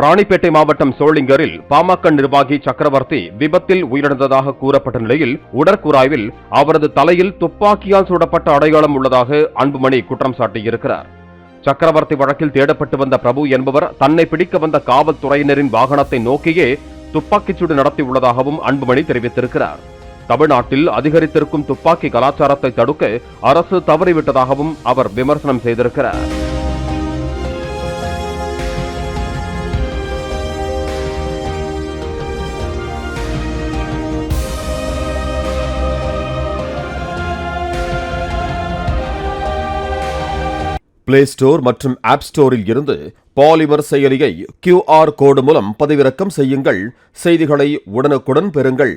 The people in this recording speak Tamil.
ராணிப்பேட்டை மாவட்டம் சோளிங்கரில் பாமக நிர்வாகி சக்கரவர்த்தி விபத்தில் உயிரிழந்ததாக கூறப்பட்ட நிலையில் உடற்கூறாய்வில் அவரது தலையில் துப்பாக்கியால் சுடப்பட்ட அடையாளம் உள்ளதாக அன்புமணி குற்றம் சாட்டியிருக்கிறார். சக்கரவர்த்தி வழக்கில் தேடப்பட்டு வந்த பிரபு என்பவர் தன்னை பிடிக்க வந்த காவல்துறையினரின் வாகனத்தை நோக்கியே துப்பாக்கிச்சூடு நடத்தியுள்ளதாகவும் அன்புமணி தெரிவித்திருக்கிறார். தமிழ்நாட்டில் அதிகரித்திருக்கும் துப்பாக்கி கலாச்சாரத்தை தடுக்க அரசு தவறிவிட்டதாகவும் அவர் விமர்சனம் செய்திருக்கிறார். பிளே ஸ்டோர் மற்றும் ஆப் ஸ்டோரில் இருந்து பாலிமர் செயலியை QR கோடு மூலம் பதிவிறக்கம் செய்யுங்கள். செய்திகளை உடனுக்குடன் பெறுங்கள்.